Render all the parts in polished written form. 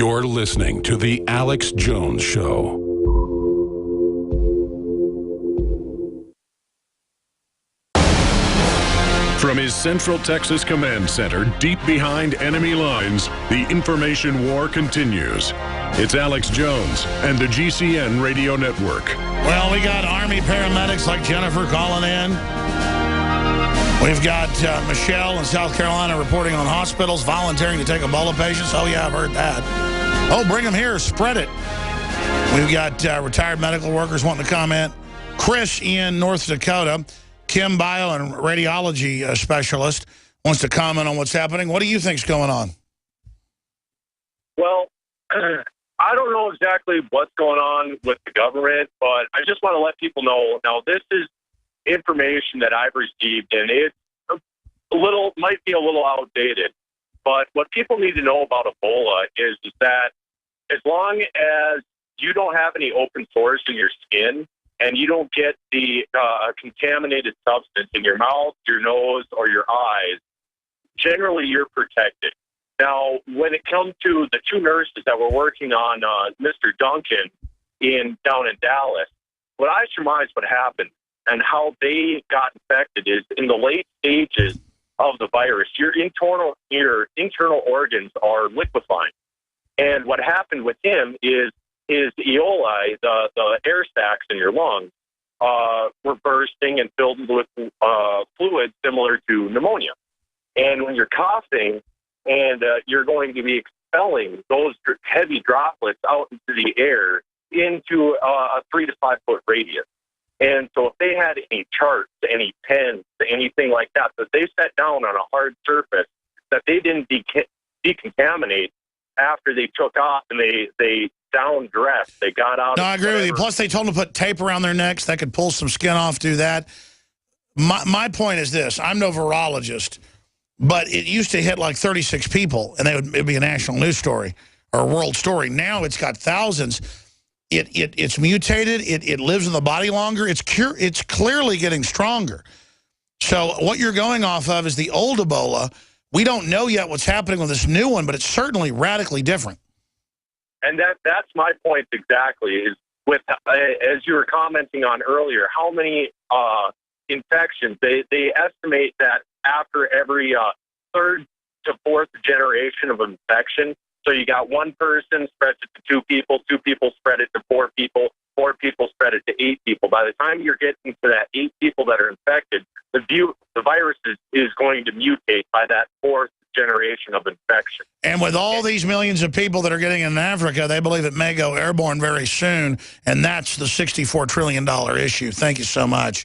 You're listening to The Alex Jones Show. From his Central Texas Command Center, deep behind enemy lines, the information war continues. It's Alex Jones and the GCN Radio Network. Well, we got Army paramedics like Jennifer calling in. We've got Michelle in South Carolina reporting on hospitals volunteering to take Ebola patients. Oh, yeah, I've heard that. Oh, bring them here. Spread it. We've got retired medical workers wanting to comment. Chris in North Dakota, Kim Bio and radiology specialist, wants to comment on what's happening. What do you think's going on? Well, I don't know exactly what's going on with the government, but I just want to let people know. Now, this is information that I've received, and it might be a little outdated. But what people need to know about Ebola is that as long as you don't have any open sores in your skin and you don't get the contaminated substance in your mouth, your nose, or your eyes, generally you're protected. Now, when it comes to the two nurses that were working on Mr. Duncan down in Dallas, what I surmise what happened and how they got infected is in the late stages of the virus, your internal organs are liquefying. And what happened with him is his eoli, the air sacs in your lungs, were bursting and filled with fluid similar to pneumonia. And when you're coughing and you're going to be expelling those heavy droplets out into the air into a 3 to 5 foot radius. And so if they had any charts, any pens, anything like that they set down on a hard surface that they didn't decontaminate after they took off and they down-dressed, they got out. No, I agree with you. Plus, they told them to put tape around their necks. They could pull some skin off, do that. My point is this. I'm no virologist, but it used to hit like 36 people, and it'd be a national news story or a world story. Now it's got thousands. It's mutated. It lives in the body longer. It's clearly getting stronger. So what you're going off of is the old Ebola. We don't know yet what's happening with this new one, but it's certainly radically different. And that's my point exactly, is with, as you were commenting on earlier, how many infections. They estimate that after every third to fourth generation of infection, so you got one person spreads it to two people spread it to four people spread it to 8 people. By the time you're getting to that 8 people that are infected, the virus is going to mutate by that fourth generation of infection. And with all these millions of people that are getting in Africa, they believe it may go airborne very soon, and that's the $64 trillion issue. Thank you so much.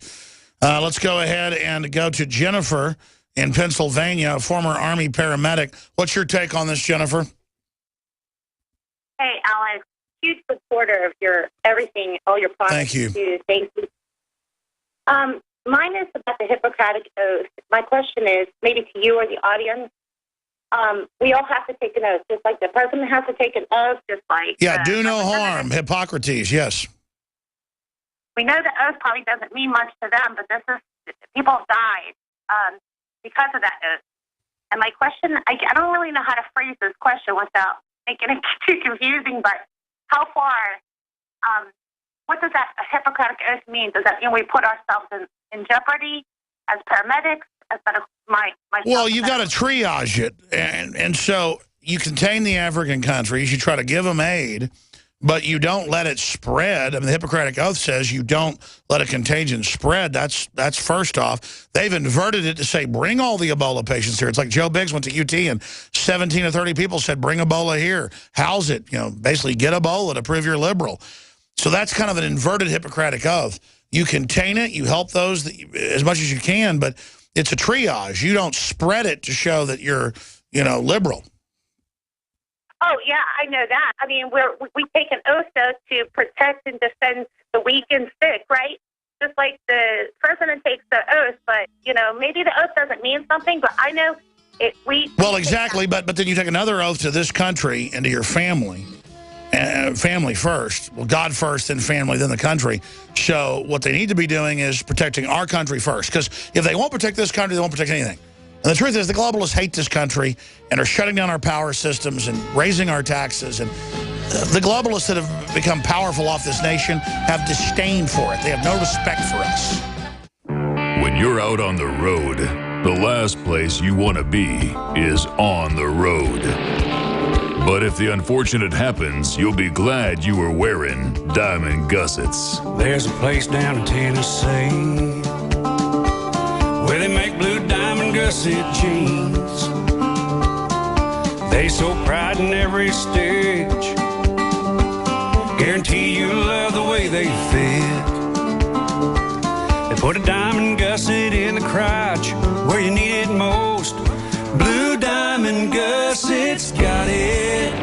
Let's go ahead and go to Jennifer in Pennsylvania, a former Army paramedic. What's your take on this, Jennifer? Hey, Alex, huge supporter of your everything, all your products. Thank you. Too. Thank you. Mine is about the Hippocratic Oath. My question is, maybe to you or the audience, we all have to take an oath, just like the president has to take an oath, just like... Yeah, do no harm, Hippocrates, yes. We know the oath probably doesn't mean much to them, but people have died because of that oath. And my question, I don't really know how to phrase this question without making it too confusing, but how far, what does that Hippocratic Oath mean? Does that mean we put ourselves in jeopardy as paramedics? Well, you've got to triage it. And so you contain the African countries, you try to give them aid, but you don't let it spread. I mean, the Hippocratic Oath says you don't let a contagion spread. That's first off. They've inverted it to say, bring all the Ebola patients here. It's like Joe Biggs went to UT and 17 or 30 people said, bring Ebola here. House it. Basically get Ebola to prove you're liberal. So that's kind of an inverted Hippocratic Oath. You contain it. You help those as much as you can, but it's a triage. You don't spread it to show that you're, liberal. Oh, yeah, I know that. I mean, we take an oath, though, to protect and defend the weak and sick, right? Just like the president takes the oath, but, maybe the oath doesn't mean something, but I know Well, exactly, but then you take another oath to this country and to your family. Family first. Well, God first, then family, then the country. So what they need to be doing is protecting our country first. Because if they won't protect this country, they won't protect anything. And the truth is, the globalists hate this country and are shutting down our power systems and raising our taxes. And the globalists that have become powerful off this nation have disdain for it. They have no respect for us. When you're out on the road, the last place you want to be is on the road. But if the unfortunate happens, you'll be glad you were wearing diamond gussets. There's a place down in Tennessee where they make blue diamond gusset jeans. They so pride in every stitch, guarantee you love the way they fit. They put a diamond gusset in the crotch where you need it most. Blue diamond gussets got it,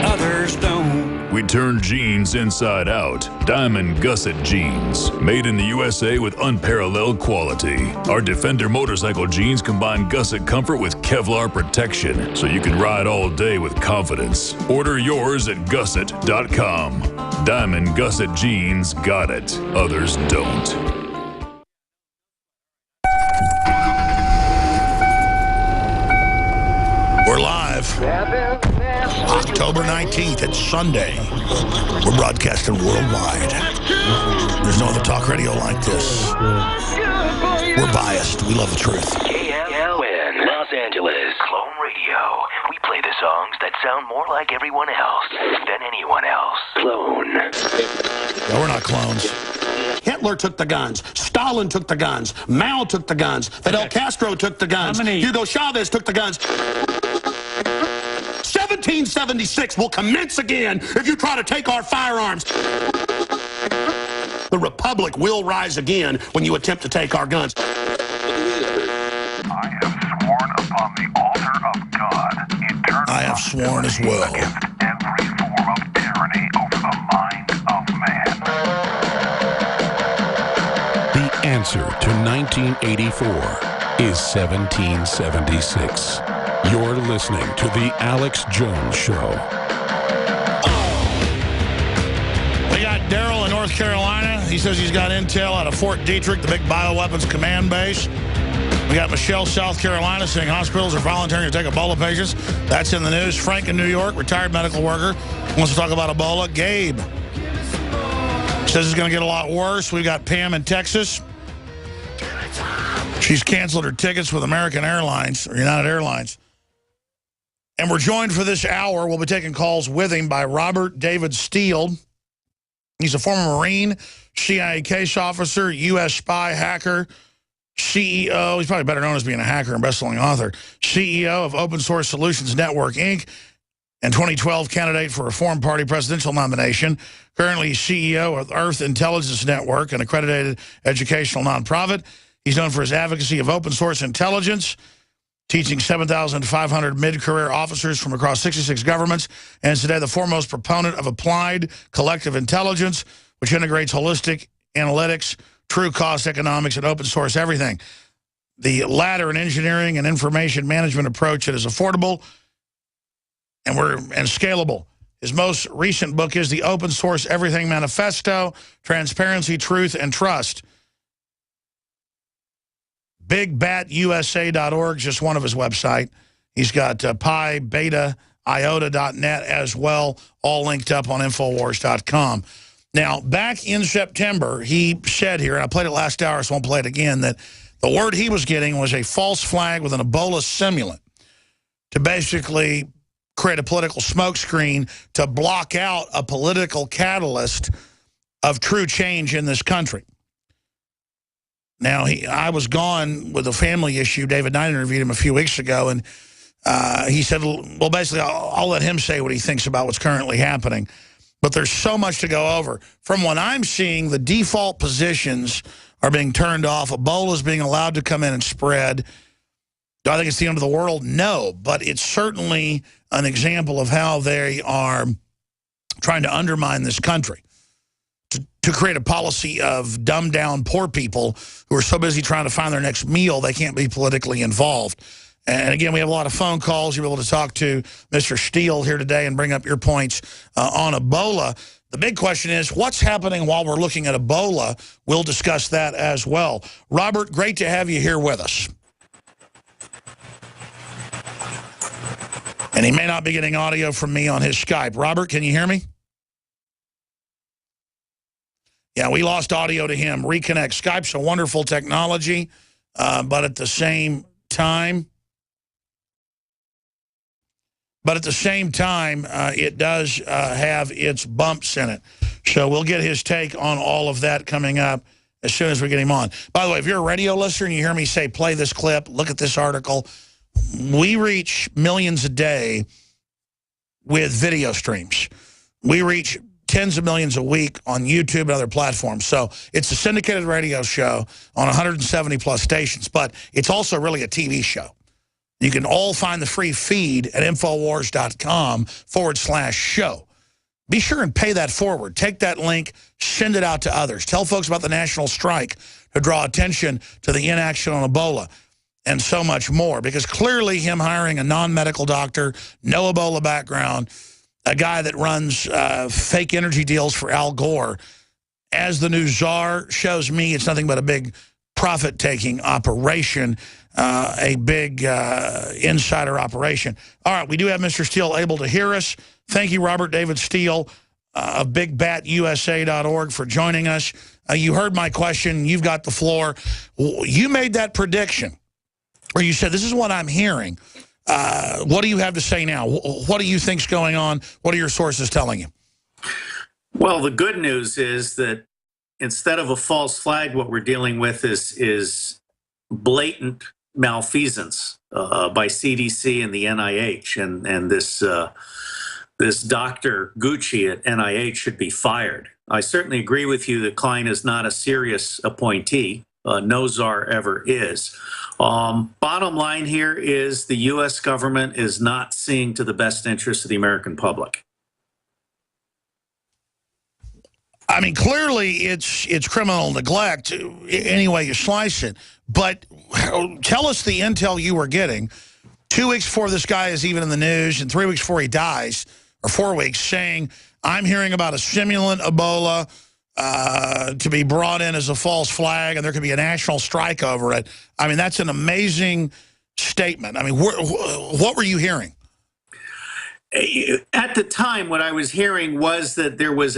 others don't. We turn jeans inside out. Diamond gusset jeans, made in the USA with unparalleled quality. Our Defender motorcycle jeans combine gusset comfort with Kevlar protection, so you can ride all day with confidence. Order yours at gusset.com. Diamond gusset jeans got it, others don't. We're live. October 19th, it's Sunday. We're broadcasting worldwide. There's no other talk radio like this. We're biased. We love the truth. KLN, Los Angeles, Clone Radio. We play the songs that sound more like everyone else than anyone else. Clone. No, we're not clones. Hitler took the guns. Stalin took the guns. Mao took the guns. Fidel Castro took the guns. Hugo Chavez took the guns. 1776 will commence again if you try to take our firearms. The Republic will rise again when you attempt to take our guns. I have sworn upon the altar of God, eternal I have sworn as well. against every form of tyranny over the mind of man. The answer to 1984 is 1776. You're listening to The Alex Jones Show. We got Daryl in North Carolina. He says he's got intel out of Fort Detrick, the big bioweapons command base. We got Michelle, South Carolina, saying hospitals are volunteering to take Ebola patients. That's in the news. Frank in New York, retired medical worker, wants to talk about Ebola. Gabe says it's going to get a lot worse. We got Pam in Texas. She's canceled her tickets with American Airlines, or United Airlines. And we're joined for this hour. We'll be taking calls with him by Robert David Steele. He's a former Marine, CIA case officer, U.S. spy, hacker, CEO. He's probably better known as being a hacker and best-selling author. CEO of Open Source Solutions Network, Inc., and 2012 candidate for Reform Party presidential nomination. Currently CEO of Earth Intelligence Network, an accredited educational nonprofit. He's known for his advocacy of open source intelligence, teaching 7,500 mid-career officers from across 66 governments, and is today the foremost proponent of applied collective intelligence, which integrates holistic analytics, true cost economics, and open source everything. The latter, an engineering and information management approach that is affordable and scalable. His most recent book is The Open Source Everything Manifesto, Transparency, Truth, and Trust. BigBatUSA.org is just one of his website. He's got Pi, Beta, IOTA.net as well, all linked up on Infowars.com. Now, back in September, he said here, and I played it last hour, so I won't play it again, that the word he was getting was a false flag with an Ebola simulant to basically create a political smokescreen to block out a political catalyst of true change in this country. Now, I was gone with a family issue. David Knight interviewed him a few weeks ago, and he said, well, basically, I'll let him say what he thinks about what's currently happening. But there's so much to go over. From what I'm seeing, the default positions are being turned off. Ebola is being allowed to come in and spread. Do I think it's the end of the world? No, but it's certainly an example of how they are trying to undermine this country. To create a policy of dumbed down poor people who are so busy trying to find their next meal, they can't be politically involved. And again, we have a lot of phone calls. You're able to talk to Mr. Steele here today and bring up your points on Ebola. The big question is, what's happening while we're looking at Ebola? We'll discuss that as well. Robert, great to have you here with us. And he may not be getting audio from me on his Skype. Robert, can you hear me? Yeah, we lost audio to him. Reconnect. Skype's a wonderful technology, but at the same time, it does have its bumps in it. So we'll get his take on all of that coming up as soon as we get him on. By the way, if you're a radio listener and you hear me say, play this clip, look at this article, we reach millions a day with video streams. We reach tens of millions a week on YouTube and other platforms. So it's a syndicated radio show on 170-plus stations, but it's also really a TV show. You can all find the free feed at Infowars.com/show. Be sure and pay that forward. Take that link, send it out to others. Tell folks about the national strike to draw attention to the inaction on Ebola and so much more. Because clearly him hiring a non-medical doctor, no Ebola background, a guy that runs fake energy deals for Al Gore, as the new czar shows me it's nothing but a big profit-taking operation, a big insider operation. All right, we do have Mr. Steele able to hear us. Thank you, Robert David Steele of BigBatUSA.org for joining us. You heard my question. You've got the floor. You made that prediction where you said, this is what I'm hearing. What do you have to say now? What do you think's going on? What are your sources telling you? Well, the good news is that instead of a false flag, what we're dealing with is blatant malfeasance by CDC and the NIH, and this Dr. Gucci at NIH should be fired. I certainly agree with you that Klein is not a serious appointee. No czar ever is. Bottom line here is the U.S. government is not seeing to the best interest of the American public. I mean, clearly it's criminal neglect any way you slice it. But tell us the intel you were getting 2 weeks before this guy is even in the news and 3 weeks before he dies, or 4 weeks, saying, I'm hearing about a simulant Ebola to be brought in as a false flag, and there could be a national strike over it. I mean, that's an amazing statement. I mean, what were you hearing? At the time, what I was hearing was that there was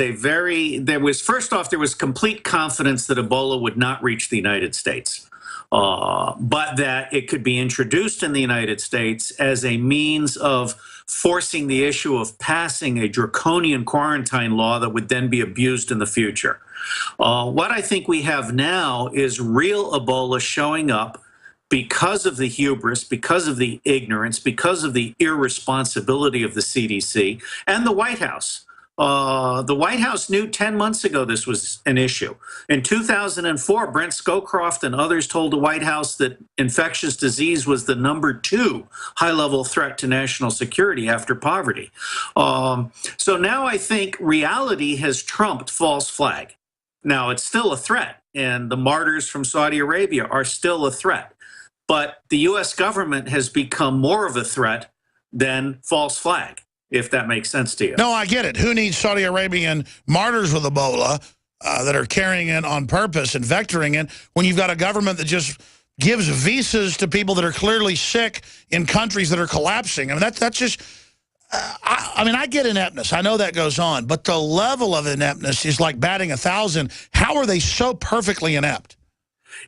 first off, there was complete confidence that Ebola would not reach the United States, but that it could be introduced in the United States as a means of forcing the issue of passing a draconian quarantine law that would then be abused in the future. What I think we have now is real Ebola showing up because of the hubris, because of the ignorance, because of the irresponsibility of the CDC and the White House. The White House knew 10 months ago this was an issue. In 2004, Brent Scowcroft and others told the White House that infectious disease was the #2 high-level threat to national security after poverty. So now I think reality has trumped false flag. Now, it's still a threat, and the martyrs from Saudi Arabia are still a threat. But the U.S. government has become more of a threat than false flag, if that makes sense to you. No, I get it. Who needs Saudi Arabian martyrs with Ebola that are carrying it on purpose and vectoring it when you've got a government that just gives visas to people that are clearly sick in countries that are collapsing? I mean, that's just... I mean, I get ineptness. I know that goes on. But the level of ineptness is like batting 1,000. How are they so perfectly inept?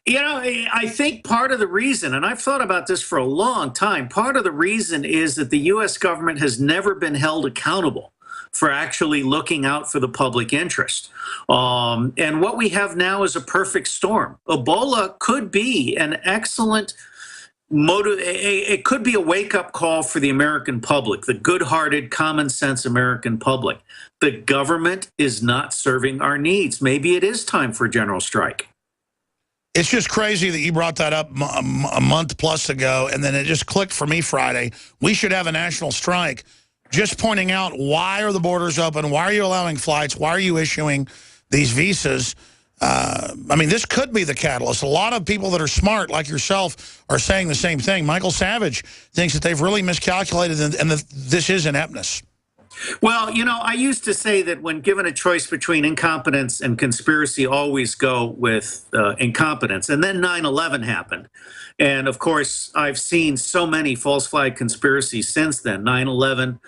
You know, I think part of the reason, and I've thought about this for a long time, part of the reason is that the U.S. government has never been held accountable for actually looking out for the public interest. And what we have now is a perfect storm. Ebola could be an excellent motive. It could be a wake-up call for the American public, the good-hearted, common-sense American public. The government is not serving our needs. Maybe it is time for a general strike. It's just crazy that you brought that up a month plus ago, and then it just clicked for me Friday. We should have a national strike, just pointing out, why are the borders open? Why are you allowing flights? Why are you issuing these visas? I mean, this could be the catalyst. A lot of people that are smart, like yourself, are saying the same thing. Michael Savage thinks that they've really miscalculated and that this is ineptness. Well, you know, I used to say that when given a choice between incompetence and conspiracy, always go with incompetence. And then 9/11 happened. And of course, I've seen so many false flag conspiracies since then. 9/11,